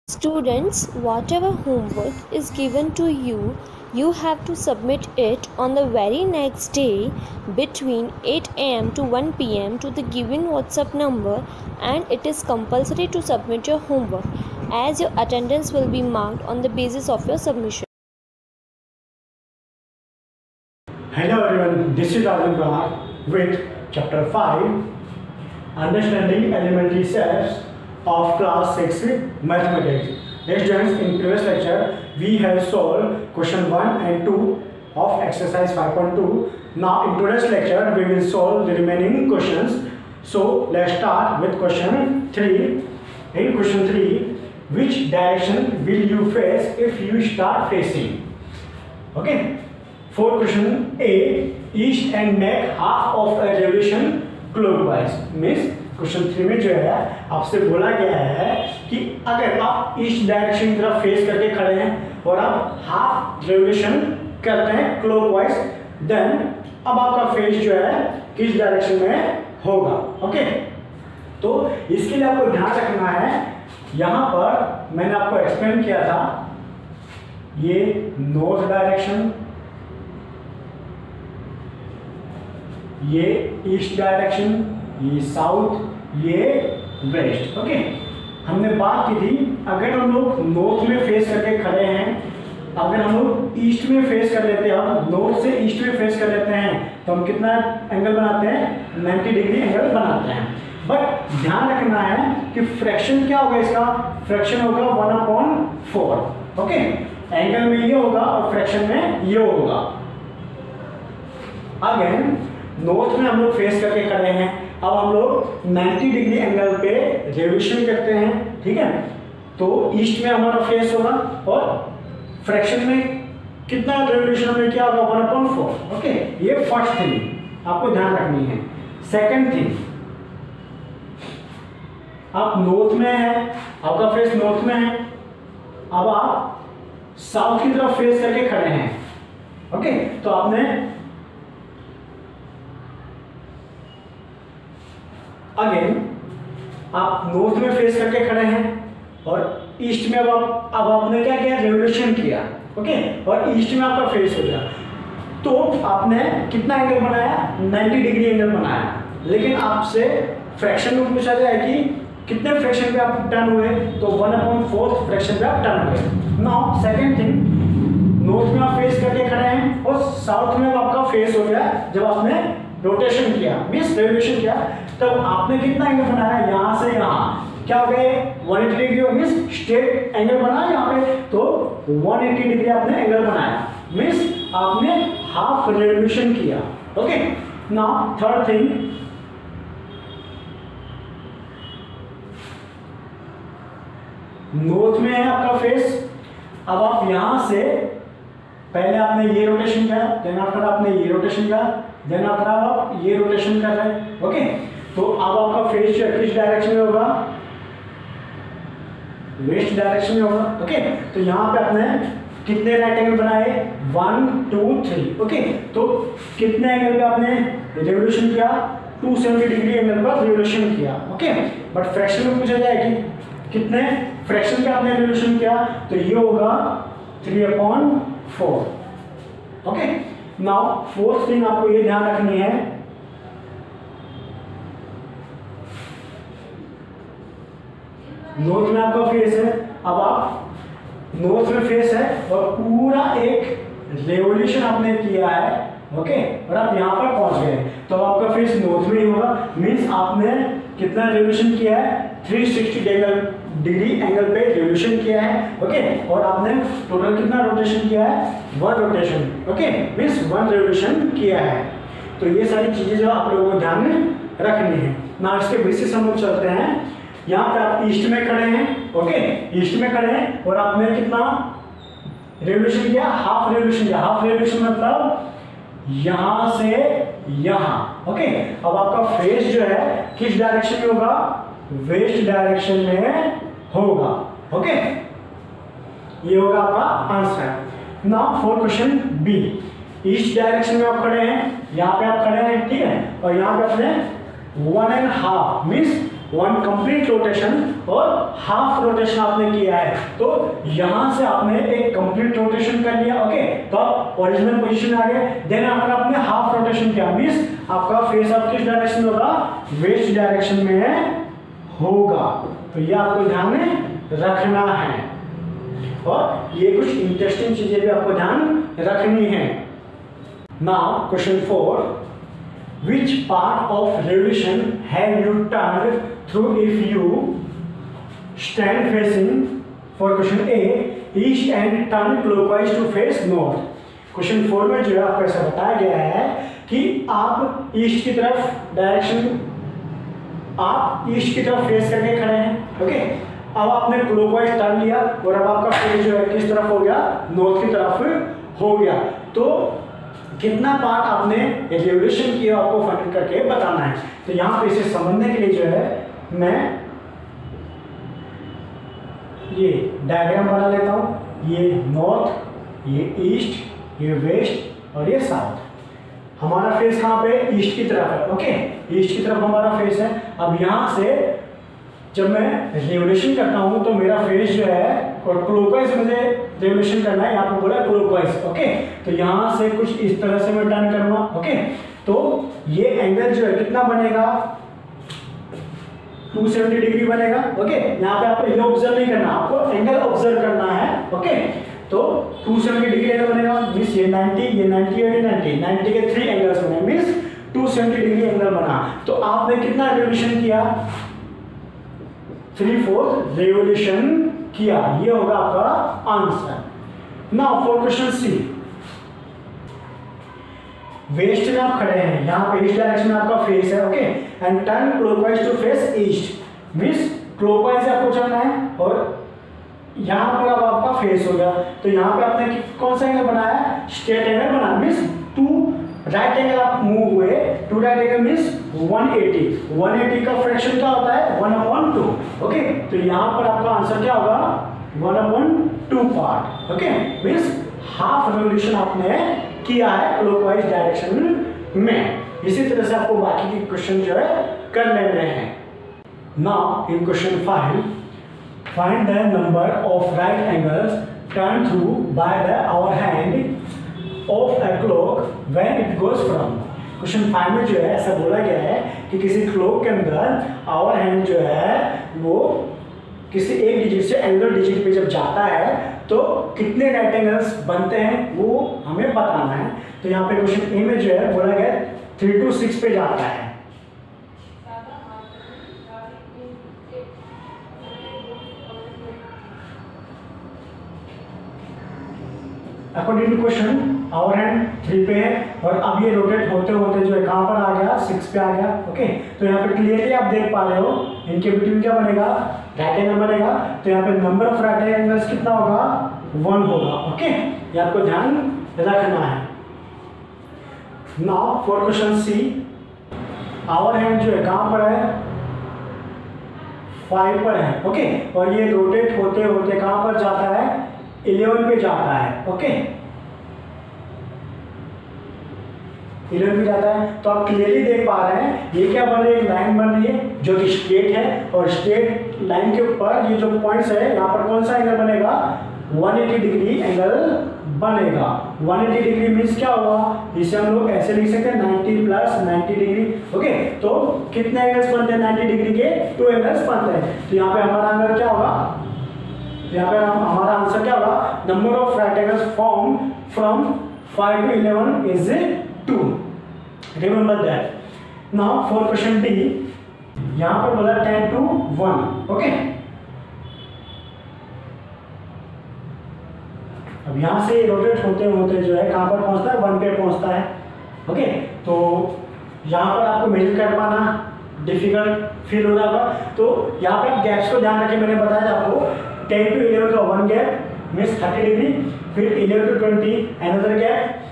Students, whatever homework is given to you, you have to submit it on the very next day between 8 am to 1 pm to the given WhatsApp number, and it is compulsory to submit your homework as your attendance will be marked on the basis of your submission. Hello everyone, this is Arvind Bahar with Chapter 5, Understanding Elementary Steps of Class 6 Mathematics. Dear students, in previous lecture, we have solved question 1 and 2 of exercise 5.2. Now in today's lecture, we will solve the remaining questions. So let's start with question 3. In question 3, which direction will you face if you start facing? Okay. For question A, east and make half of a revolution clockwise. Means question 3 में जो है आपसे बोला गया है कि अगर आप ईस्ट डायरेक्शन की तरफ फेस करके खड़े हैं और आप हाफ रेवोल्यूशन करते हैं क्लॉकवाइज, देन अब आपका फेस जो है किस डायरेक्शन में होगा. ओके, तो इसके लिए आपको ध्यान रखना है, यहाँ पर मैंने आपको एक्सप्लेन किया था, ये नॉर्थ डायरेक्शन, ये ईस्ट डायरेक्शन, ये साउथ, ये वेस्ट. ओके, हमने बात की थी अगर हम लोग नॉर्थ में फेस करके खड़े हैं, अगर हम लोग ईस्ट में फेस कर लेते हैं, हम नॉर्थ से ईस्ट में फेस कर लेते हैं तो हम कितना एंगल बनाते हैं, 90 डिग्री एंगल बनाते हैं. बट ध्यान रखना है कि फ्रैक्शन क्या होगा, इसका फ्रैक्शन होगा 1/4. ओके, एंगल में ये होगा और फ्रैक्शन में ये होगा. अगेन नॉर्थ में हम लोग फेस करके खड़े हैं, अब हम लोग 90 डिग्री एंगल पे रेवोल्यूशन करते हैं, ठीक है, तो ईस्ट में हमारा फेस होगा और फ्रैक्शन में कितना रेवोल्यूशन में क्या होगा, 1/4. ओके, ये फर्स्ट थिंग आपको ध्यान रखनी है. सेकंड थिंग, आप नॉर्थ में है, आपका फेस नॉर्थ में है, अब आप साउथ की तरफ फेस करके खड़े हैं. ओके, तो आपने अगेन आप नॉर्थ में फेस करके खड़े हैं और ईस्ट में अब आपने क्या किया, रेवोल्यूशन किया. ओके, और ईस्ट में आपका फेस हो गया, तो आपने कितना एंगल बनाया, 90 डिग्री एंगल बनाया. लेकिन आपसे फ्रैक्शन में पूछा जाए कि कितने फ्रैक्शन पे आप टर्न हुए, तो 1/4 फ्रैक्शन पे आप टर्न हुए. नाउ सेकंड थिंग, नॉर्थ में आप फेस करके खड़े हैं और साउथ में आपका फेस हो गया जब आपने रोटेशन किया, मींस रेवोल्यूशन किया, तब आपने कितना एंगल बनाया, यहां से यहां क्या हो गए, 180 डिग्री, मींस स्ट्रेट एंगल बना यहां पे, तो 180 डिग्री आपने एंगल बनाया, मींस आपने हाफ रेवोल्यूशन किया. Okay, now third thing, north में है आपका फेस, अब आप यहां से पहले आपने ये रोटेशन किया, देन आफ्टर आपने ये रोटेशन किया, देन आफ्टर आप ये रोटेशन कर रहे हैं. ओके, तो अब आपका फेस किस डायरेक्शन में होगा, वेस्ट डायरेक्शन में होगा. ओके, तो यहाँ पे आपने कितने राइट एंगल बनाए, 1 2 3. ओके, तो कितने एंगल पे आपने रेवोल्यूशन किया, 270 डिग्री एंगल पर रेवोल्यूशन किया. ओके, बट फ्रैक्शन में पूछा जाए कि कितने फ्रैक्शन पे आपने रेवोल्यूशन किया, तो ये होगा 3/4. ओके, नाउ फोर्थ थिंग आपको ये ध्यान रखनी है, नॉर्थ में आपका फेस है, अब आप नॉर्थ में फेस है और पूरा एक रेवोल्यूशन आपने किया है. ओके, और आप यहाँ पर पहुंच गए, तो आपका फेस नॉर्थ में ही होगा, मींस आपने कितना रेवोल्यूशन किया है, 360 डिग्री एंगल पे रेवोल्यूशन किया है. ओके, और आपने टोटल कितना रोटेशन किया है, 1 रोटेशन. ओके, मींस 1 रेवोल्यूशन किया है. तो ये सारी चीजें जो आप लोगों को ध्यान में रखनी है. ना इसके बेसिस हम लोग चलते हैं. यहाँ पे आप ईस्ट में खड़े हैं. ओके, ईस्ट में खड़े हैं और आपने कितना रेवोल्यूशन किया, हाफ रेवोल्यूशन किया. हाफ रेवोल्यूशन मतलब यहां से यहां. ओके, अब आपका फेस जो है किस डायरेक्शन में होगा, वेस्ट डायरेक्शन में होगा. ओके, ये होगा आपका answer. Now for question B, east direction में आप खड़े हैं, यहाँ पे आप खड़े हैं, ठीक है, और यहाँ पे आपने 1.5 मींस वन कंप्लीट रोटेशन और हाफ रोटेशन आपने किया है, तो यहां से आपने एक कंप्लीट रोटेशन कर लिया, ओके, तो आप ओरिजिनल पोजीशन में आ गए। देन अगर आपने हाफ रोटेशन किया मींस आपका फेस अब किस डायरेक्शन में होगा, वेस्ट डायरेक्शन में होगा। तो ये आपको ध्यान में रखना है और ये कुछ इंटरेस्टिंग चीजें भी आपको ध्यान रखनी है। Now question 4, which part of revolution have you turned through if you stand facing, for question A, east and turn clockwise to face north। Question 4 में जो है आपको ऐसा बताया गया है कि आप ईस्ट की तरफ डायरेक्शन, आप ईस्ट की तरफ फेस करके खड़े हैं, ओके। अब आपने क्लॉकवाइज टर्न लिया और अब आपका फेस जो है किस तरफ हो गया, नॉर्थ की तरफ हो गया। तो कितना पार्ट आपने रिवोल्यूशन किया आपको फाइंड करके बताना है। तो यहाँ पे इसे समझने के लिए जो है मैं ये डायग्राम बना लेता हूँ। ये नॉर्थ, ये ईस्ट, ये वेस्ट और ये साउथ। हमारा फेस कहाँ पे, ईस्ट की तरफ है, ओके, ईस्ट की तरफ हमारा फेस है। अब यहाँ से जब मैं रिवोल्यूशन करता हूँ तो मेरा फेस जो है, और क्लॉकवाइज मुझे रिवोल्यूशन करना है, यहाँ पे बोला क्लॉकवाइज, ओके। तो यहाँ से कुछ इस तरह से मैं टर्न करूँगा, ओके। तो ये एंगल जो है कितना बनेगा, 270 डिग्री बनेगा, ओके। यहाँ पे आपको ये ऑब्जर्व नहीं करना, आपको एंगल ऑब्जर्व करना है, ओके। तो 270 डिग्री एंगल बनेगा मींस ये 90, ये 90 और ये 90 के 3 एंगल्स बने मींस 270 डिग्री एंगल बना। तो आपने कितना रिवोल्यूशन किया, 3/4 रिवोल्यूशन किया। ये होगा आपका answer. Now for question C, west में आप खड़े हैं, यहाँ पे ईस्ट डायरेक्शन में आपका फेस है, okay, and turn clockwise to face east means clockwise आपको चलना है और यहाँ पर अब आपका फेस हो गया। तो यहाँ पे आपने कौन सा एंगल बनाया, स्ट्रेट एंगल बनाया मींस 2 राइट एंगल आप मूव हुए, 2 राइट एंगल मींस 180 का फ्रैक्शन क्या होता है, 1/2, ओके। तो यहाँ पर आपका आंसर क्या होगा, 1/2 part, okay, means half revolution आपने किया है क्लॉकवाइज डायरेक्शन में। इसी तरह से आपको बाकी के क्वेश्चन जो है कर लेने हैं। Now in question 5, find the number of right angles turned through by the hour hand of a clock when it goes from। Question 5 में जो है ऐसा बोला गया है कि किसी क्लॉक के अंदर आवर हैंड जो है वो किसी एक डिजिट से एंगल डिजिट पे जब जाता है तो कितने राइट एंगल्स बनते हैं वो हमें बताना है। तो यहाँ पे क्वेश्चन ए में जो है बोला गया 3 to 6 पे जाता है। According to question hour hand 3 पे है और अब ये रोटेट होते होते जो है कहाँ पर आ गया, 6 पे आ गया, ओके। तो यहाँ पे क्लियरली आप देख पा रहे हो इनके बिटवीन क्या बनेगा, राइट एंगल बनेगा। तो यहाँ पे नंबर ऑफ राइट एंगल्स कितना होगा, 1 होगा, ओके। ये आपको ध्यान रखना है। Now for question C, hour hand जो है कहाँ पर है, 5 पर है, ओके। और ये रोटेट होते होते कहाँ पर जाता है, 11 पे जाता है, ओके, 11 पे जाता है। तो आप क्लियरली देख पा रहे हैं ये क्या बन रही है, एक लाइन बन रही है जो कि स्ट्रेट है और स्ट्रेट लाइन के ऊपर ये जो पॉइंट्स है यहाँ पर कौन सा एंगल बनेगा, 180 डिग्री एंगल बनेगा। 180 डिग्री मीन्स क्या होगा, इसे हम लोग ऐसे लिख सकते हैं 90 + 90 डिग्री, ओके। तो कितने एंगल्स बनते हैं 90 डिग्री के, 2 एंगल्स बनते हैं। तो यहाँ पे हमारा एंगल क्या होगा, यहाँ पे हमारा आंसर क्या होगा, number of right angles form from 5 to 11 is 2। Remember that. Now for question D, यहाँ पर बोला 10 to 1, ओके। अब यहाँ से रोटेट होते होते जो है कहाँ पर पहुँचता है, 1 पे पहुँचता है, ओके। तो यहाँ पर आपको मेजर कर पाना डिफिकल्ट फील हो रहा होगा। तो यहाँ पे आप गैप्स को ध्यान रखें, मैंने बताया आपको 10 to 11 का 1 गैप मीन्स 30 डिग्री, फिर 11 to 20 अनदर गैप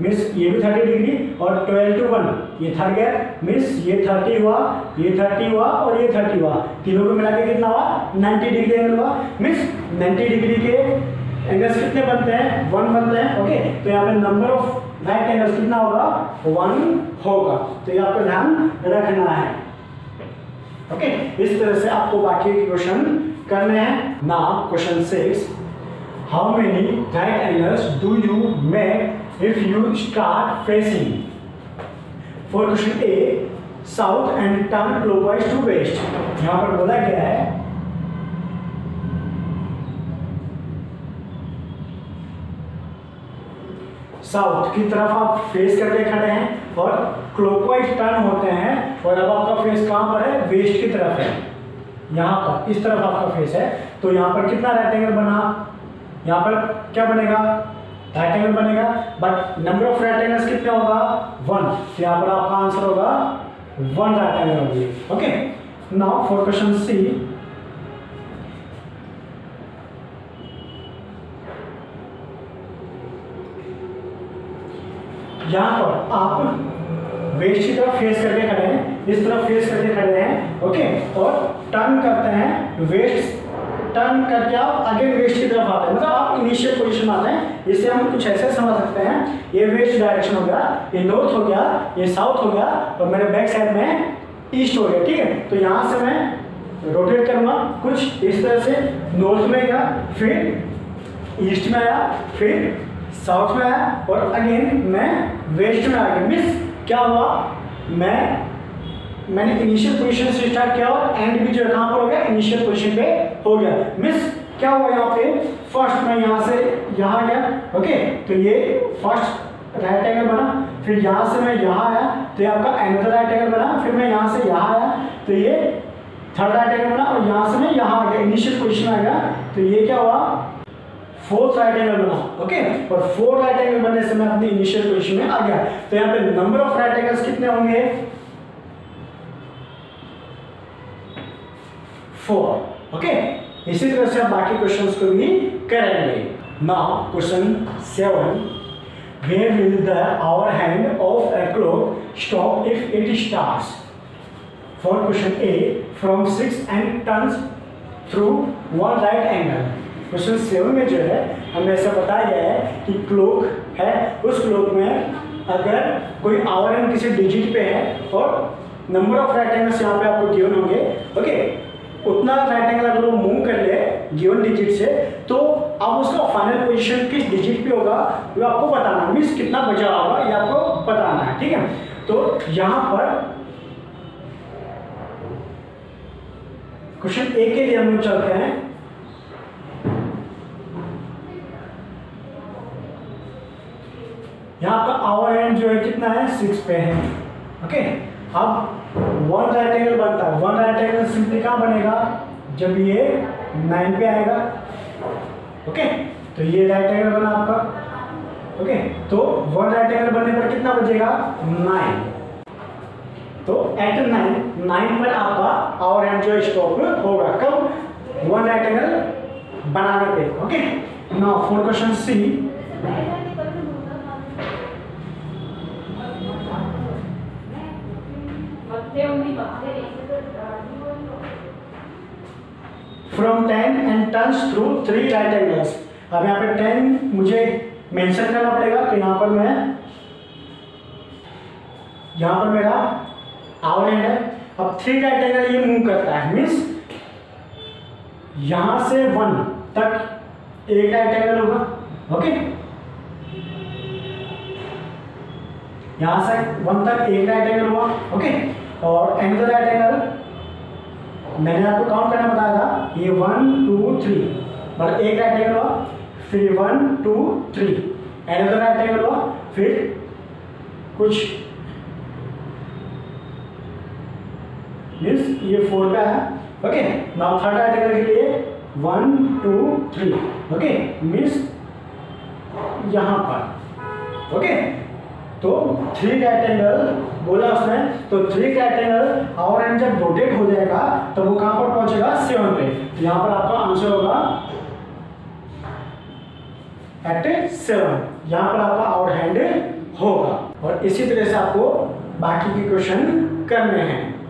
मीन्स ये भी 30 डिग्री, और 12 to 1 ये थर्ड गैप मीन्स ये 30 हुआ, ये 30 हुआ और ये 30 हुआ, तीनों को मिला के कितना हुआ, 90 डिग्री एंगल हुआ। मीन्स 90 डिग्री के एंगल्स कितने बनते हैं, 1 बनते हैं, ओके। तो यहाँ पे नंबर ऑफ राइट एंगल्स कितना होगा, 1 होगा। तो ये आपको ध्यान रखना है। ओके, इस तरह से आपको बाकी के क्वेश्चन करने हैं। Now question 6, how many right angles do you make if you start facing? For question A, south and turn clockwise to west. यहां पर बोला गया है साउथ की तरफ आप फेस करके खड़े हैं और क्लॉकवाइज टर्न होते हैं, और अब आपका फेस कहां पर है? वेस्ट की तरफ है। यहां पर इस तरफ आपका फेस है, तो यहां पर कितना राइट एंगल बना? यहां पर क्या बनेगा? राइट एंगल बनेगा, but number of right angles कितना होगा? 1। तो यहां पर आपका आंसर होगा 1 राइट एंगल होगी। ओके, नाउ फॉर क्वेश्चन सी, यहां पर आप वेस्ट की तरफ फेस करके खड़े हैं, इस तरफ फेस करके खड़े हैं, ओके, और टर्न करते हैं, वेस्ट टर्न करके आप अगेन वेस्ट की तरफ आते हैं, मतलब आप इनिशियल पोजीशन में आते हैं। इससे हम कुछ ऐसे समझ सकते हैं, ये वेस्ट डायरेक्शन हो गया, ये नॉर्थ हो गया, ये साउथ हो गया, और मेरे बैक साइड में ईस्ट हो गया। ठीक है, तो यहां से मैं रोटेट करूंगा कुछ इस तरह से, नॉर्थ में गया, फिर ईस्ट में आया, फिर साउथ में आया, और अगेन मैं वेस्ट में आ गया। मिस क्या हुआ? मैंने इनिशियल पोजीशन से स्टार्ट किया और एंड भी जो कहां पर हो गया? इनिशियल पोजीशन पे हो गया। मिस क्या हुआ यहाँ पे? फर्स्ट मैं यहाँ से यहाँ गया, ओके, तो ये फर्स्ट राइट एंगल बना, फिर यहाँ से मैं यहाँ आया तो ये आपका अनदर राइट एंगल बना, फिर मैं यहाँ से यहाँ आया तो ये थर्ड राइट एंगल बना, और यहाँ से मैं यहाँ आ गया, इनिशियल पोजीशन आ गया, तो ये क्या हुआ? फोर्थ राइट एंगल बना। ओके, और फोर्थ राइट एंगल बनने से मैं अपनी इनिशियल पोजीशन में आ गया। तो यहाँ पे नंबर ऑफ राइट एंगल्स कितने होंगे? 4। ओके, इसी तरह से आप बाकी क्वेश्चंस को भी करेंगे। Now question 7, where will the hour hand of a clock stop if it starts? For question A, from 6 and turns through 1 right angle. Question 7 में जो है हमें ऐसा बताया गया है कि क्लॉक है, उस क्लॉक में अगर कोई आवर हैंड किसी डिजिट पे है और नंबर ऑफ राइट एंगल्स यहाँ पे आपको गिवन होंगे, ओके, उतना राइट एंगल अगर वो मूव कर ले गिवन डिजिट से, तो अब उसका फाइनल पोजीशन किस डिजिट पे होगा वो आपको बताना, मीन्स कितना बचा होगा ये आपको बताना है। ठीक है, तो यहाँ पर क्वेश्चन ए के लिए हम लोग चलते हैं। यहाँ का आवर हैंड जो है कितना है? 6 पे है। ओके, अब 1 राइट एंगल बनता है। 1 राइट एंगल सिंपली कहाँ बनेगा? जब ये 9 पे आएगा। ओके, तो ये राइट एंगल बना आपका। ओके, तो 1 राइट एंगल बनने पर कितना बचेगा? 9। तो एट 9 पर आपका आवर हैंड जो स्टॉप होगा। कब? 1 राइट एंगल बनाने पे। Okay, now for question C, from 10 and turns through 3 right angles. अब यहाँ पे 10 मुझे मेंशन करना पड़ेगा, तो यहाँ पर मैं यहाँ पर मेरा आवर हैंड है। अब 3 राइट एंगल ये मूव करता है, मीन्स यहाँ से 1 तक एक राइट एंगल होगा। ओके, यहाँ से 1 तक एक राइट एंगल हुआ। ओके, और एंगल राइट एंगल मैंने आपको काउंट करना बताया था, ये 1 2 3, मतलब एक राइट एंगल हुआ, फिर 1 2 3 एंगल राइट एंगल हुआ, फिर कुछ मीन्स ये 4 का है। Okay, now third right angle के लिए 1 2 3, ओके, मीन्स यहाँ पर। ओके, तो 3 राइट एंगल बोला उसने, तो 3 राइट एंगल आवर हैंड जब रोटेट हो जाएगा तो वो कहां पर पहुंचेगा? 7 पे। तो यहां पर आपका आंसर होगा एट 7। यहां पर आपका आवर हैंड होगा, और इसी तरह से आपको बाकी के क्वेश्चन करने हैं।